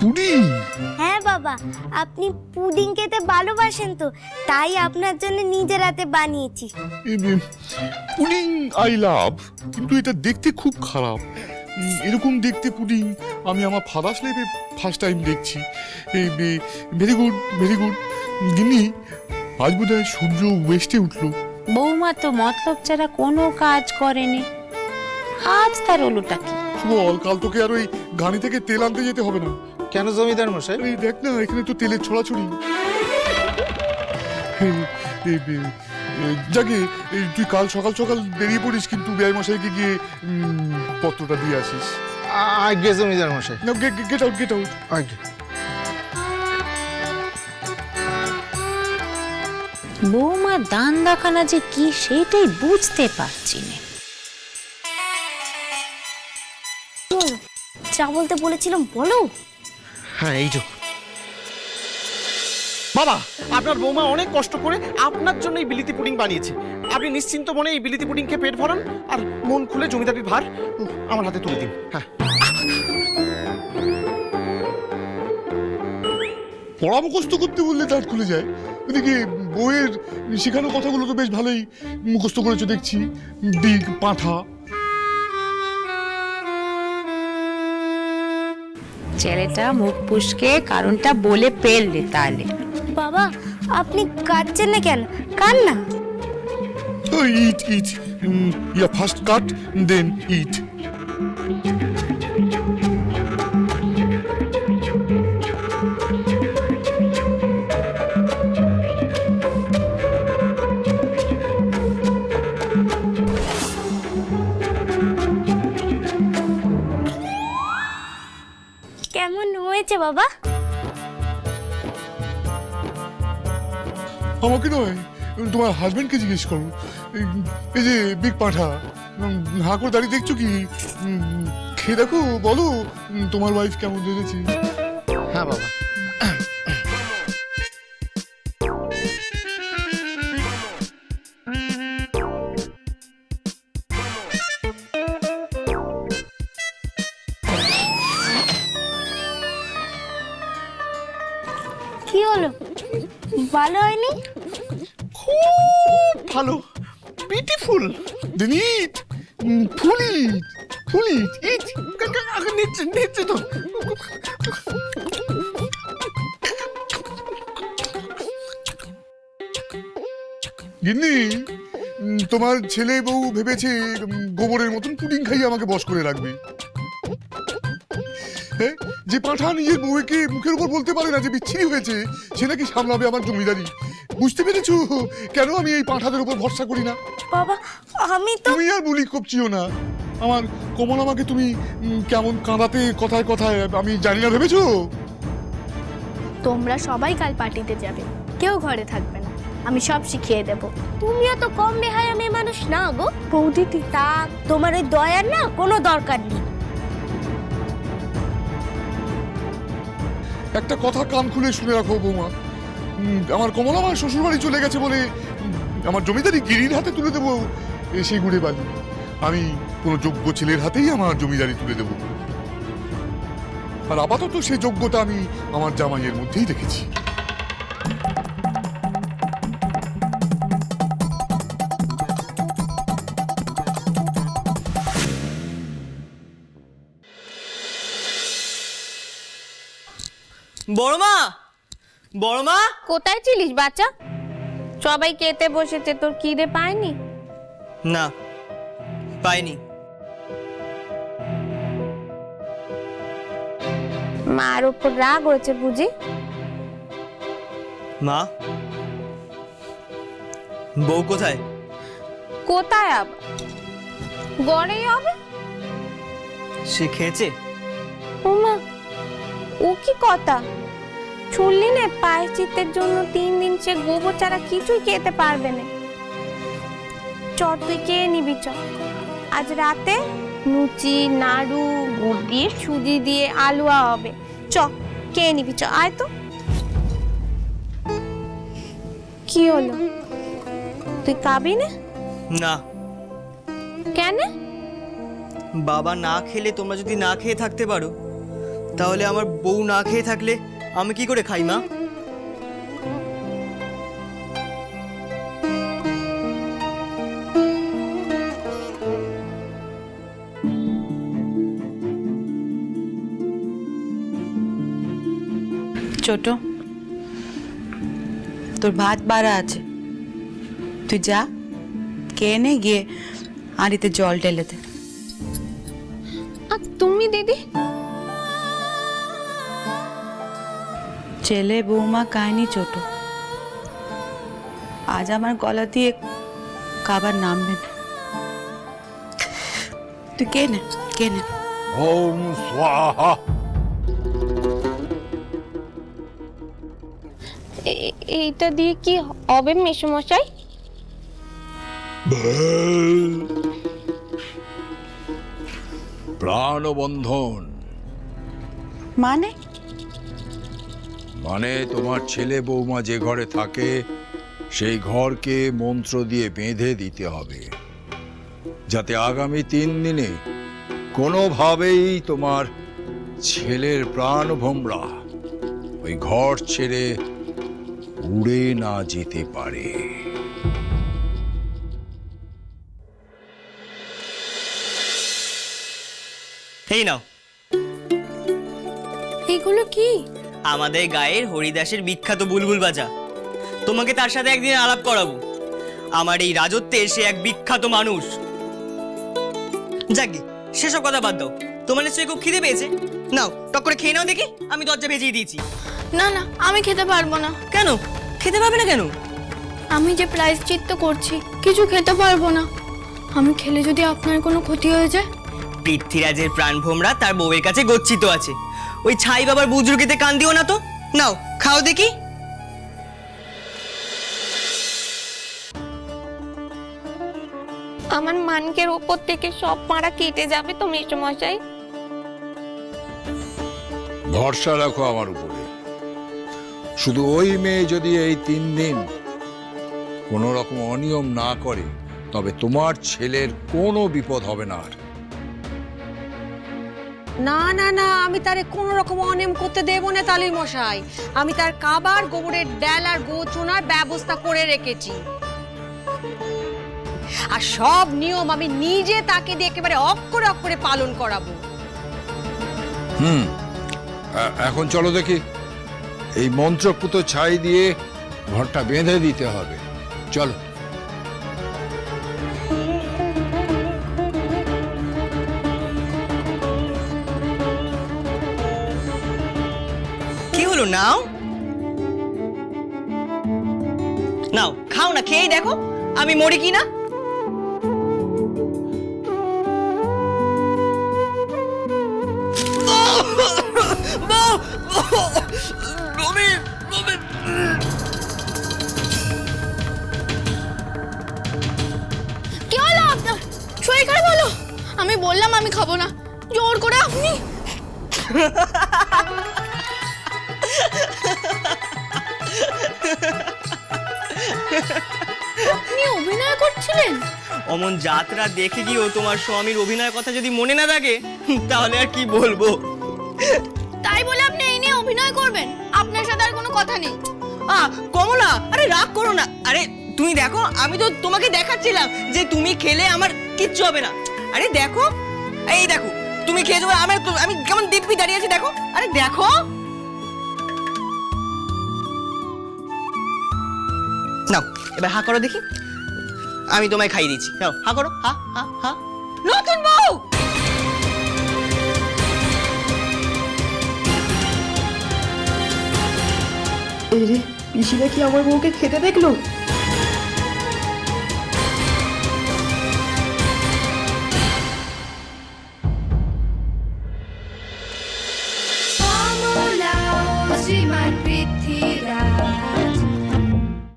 Pudding? হ্যাঁ বাবা, আপনি পুডিং খেতে ভালোবাসেন তো, তাই আপনার জন্য নিজের হাতে বানিয়েছি। পুডিং আই লাভ, কিন্তু এটা দেখতে খুব খারাপ। এরকম দেখতে পুডিং আমি আমার ফাদার্স লাইফে ফার্স্ট টাইম দেখছি। Very good, very good. গিন্নি, আজ বোধহয় সূর্য ওয়েস্টে উঠলো। বৌমা তো মতলব ছাড়া কোনো কাজ করেনি, আজ তার ওলুটা কি? বল, কাল তোকে আর ওই গাড়ি থেকে তেল আনতে যেতে হবে না। কেন জমিদার মশাই? এই দেখ না, এখানে তো তেলের ছড়াছড়ি। যাকে তুই কাল সকাল সকাল বেরিয়ে পড়িস, কিন্তু ব্যয় মশাইকে গিয়ে পত্রটা দিয়ে আসিস। আগে জমিদার মশাই। Get out, get out. আগে বৌমা দান্দাখানা যে কি সেটাই বুঝতে পারছি না। যা বলতে বলেছিলাম বলো। হ্যাঁ, এই যে বাবা, আপনার বৌমা অনেক কষ্ট করে আপনার জন্য এই বিলিতি পুডিং বানিয়েছে। আপনি নিশ্চিন্ত মনে এই বিলিতি পুডিং খেয়ে পেট ভরান আর মন খুলে জমিদারির ভার আমার হাতে তুলে দিন। হ্যাঁ, পড়া মুখস্থ করতে বললে দাঁত খুলে যায়। ওদিকে বইয়ের শেখানো কথাগুলো তো বেশ ভালোই মুখস্থ করেছো দেখছি। দিক পাঁঠা। ছেলেটা মুখ পুষকে কারণটা বলে ফেললে তাহলে। বাবা, আপনি কাটছেন না কেন? কান না। ইট ইট, ইয়া ফার্স্ট কাট দেন ইট। কেমন হয়েছে বাবা? আমাকে নয়, তোমার হাজবেন্ডকে জিজ্ঞেস করো। এই যে বিগ পাঁঠা, হাঁ করে দাঁড়িয়ে দেখছো কি? খেয়ে দেখো, বলো তোমার ওয়াইফ কেমন লেগেছে। হ্যাঁ বাবা। কি হলো, ভালো হয়নি? খুব ভালো, বিউটিফুল। দেন ইট, ফুল ইট, ফুল ইট, ইট। নিচ্ছে নিচ্ছে তো। গিন্নি, তোমার ছেলে বউ ভেবেছে গোবরের মতন পুডিং খাইয়ে আমাকে বশ করে রাখবে। হ্যাঁ, যে পাঁঠা নিজের বউকে মুখের উপর বলতে পারে না যে বিচ্ছিরি হয়েছে, সে নাকি সামলাবে আমার জমিদারি। বুঝতে পেরেছো কেন আমি এই পাঁঠাদের উপর ভরসা করি না? বাবা, আমি তো। তুমি আর বলি কপচিও না। আমার কমল আমাকে তুমি কেমন কাঁদাতে কথায় কথায়, আমি জানি না ভেবেছো? তোমরা সবাই কাল পার্টিতে যাবে, কেউ ঘরে থাকবে না, আমি সব শিখিয়ে দেব। তুমিও তো কম বেহায়া মেয়ে মানুষ না গো। বৌদিদি, তা তোমার ওই দয়ার না কোনো দরকার নেই। একটা কথা কান খুলে শুনে রাখো বৌমা, আমার কমল আমার শ্বশুর বাড়ি চলে গেছে বলে আমার জমিদারি গিরির হাতে তুলে দেবো সেই গুড়ে বালি। আমি কোনো যোগ্য ছেলের হাতেই আমার জমিদারি তুলে দেব। আর আপাতত সেই যোগ্যতা আমি আমার জামাইয়ের মধ্যেই দেখেছি। বড়মা, বড়মা, কোথায় ছিলিস বাচ্চা? সবাই খেতে বসেছে, তোর খিদে পায়নি? না পাইনি। মার উপর রাগ হয়েছে বুঝি? মা, বউ কোথায়? কোথায় আবার? গড়েই হবে। সে খেয়েছে? ওমা, ও কি কথা শুনলি না? প্রায়শ্চিত্তের জন্য 3 দিন সে গোবর ছাড়া কিছুই খেতে পারবে না। চ, তুই কে নিবি চ। আজ রাতে লুচি, নাড়ু, গুড় দিয়ে, সুজি দিয়ে আলুয়া হবে। চ, কে নিবি চ, আয় তো। কি হলো, তুই খাবি না? না। কেন? বাবা না খেলে তোমরা যদি না খেয়ে থাকতে পারো, তাহলে আমার বউ না খেয়ে থাকলে আমি কি করে খাই মা? ছোট, তোর ভাত বাড়া আছে, তুই যা খেয়ে নে, গিয়ে হাঁড়িতে জল ঢেলে দে। আর তুমি দিদি? ছেলে বৌমা খায়নি ছোট, আজ আমার গলা দিয়ে খাবার নামবে না। তুই কে নে, কে নে। ওম স্বাহা। এইটা দিয়ে কি হবে মেসোমশাই? প্রাণবন্ধন মানে? মানে তোমার ছেলে বৌমা যে ঘরে থাকে সেই ঘরকে মন্ত্র দিয়ে বেঁধে দিতে হবে, যাতে আগামী 3 দিনে কোনোভাবেই তোমার ছেলের প্রাণভোমরা ওই ঘর ছেড়ে উড়ে না যেতে পারে। এই নাও, এগুলো কি? আমাদের গায়ের হরিদাসের বিখ্যাত বুলবুল বাজা। তোমাকে তার সাথে একদিন আলাপ করাবো। আমার এই রাজত্বে সে এক বিখ্যাত মানুষ। যাক গে, সেসব কথা বাদ দাও। তোমার নিশ্চয়ই খুব খিদে পেয়েছে, নাও টক করে খেয়ে নাও দেখি। আমি দরজা ভেজিয়ে দিয়েছি। না না, আমি খেতে পারবো না। কেন খেতে পারবে না কেন? আমি যে প্রায়শ্চিত্ত করছি, কিছু খেতে পারবো না। আমি খেলে যদি আপনার কোনো ক্ষতি হয়ে যায়? পৃথ্বীরাজের প্রাণভোমরা তার বউয়ের কাছে গচ্ছিত আছে। ওই ছাই বাবার বুজরুকিতে কান দিও না তো। নাও খাও দেখি। আমার মানকের ওপর থেকে সব মারা কেটে যাবে তো মেসোমশাই? ভরসা রাখো আমার উপরে। শুধু ওই মেয়ে যদি এই 3 দিন কোনো রকম অনিয়ম না করে, তবে তোমার ছেলের কোনো বিপদ হবে না আর। না না না, আমি তারে কোনো রকম অনিয়ম করতে দেব না তালির মশাই। আমি তার খাবার, গোবরের ডাল আর গোচুনার ব্যবস্থা করে রেখেছি। আর সব নিয়ম আমি নিজে তাকে দিয়ে একেবারে অক্ষরে অক্ষরে পালন করাবো। এখন চলো দেখি, এই মন্ত্রপুত ছাই দিয়ে ঘরটা বেঁধে দিতে হবে। চলো। কি হলো? নাও নাও, খাও না, খেয়েই দেখো আমি মরি কি না। কি হলো আপনার? শরীর খারাপ হলো? আমি বললাম আমি খাবো না, জোর করে আপনি। আপনি অভিনয় করছিলেন? অমন যাত্রা দেখে গিয়েও তোমার স্বামীর অভিনয়ের কথা যদি মনে না থাকে, তাহলে আর কি বলবো। তাই বলে আপনি এই নিয়ে অভিনয় করবেন? আপনার সাথে আর কোনো কথা নেই। কমলা, আরে রাগ করো না। আরে তুমি দেখো, আমি তো তোমাকে দেখাচ্ছিলাম যে তুমি খেলে আমার কিচ্ছু হবে না। আরে দেখো, এই দেখো তুমি খেয়ে যাবে, আমি কেমন দিব্যি দাঁড়িয়ে আছি দেখো। আরে দেখো, নাও এবার হা করো দেখি। আমি তোমায় খাইয়ে দিচ্ছি, নাও হা করো, হা হা হা। নতুন বউ, পিসিরা কি আমার বউকে খেতে দেখলো?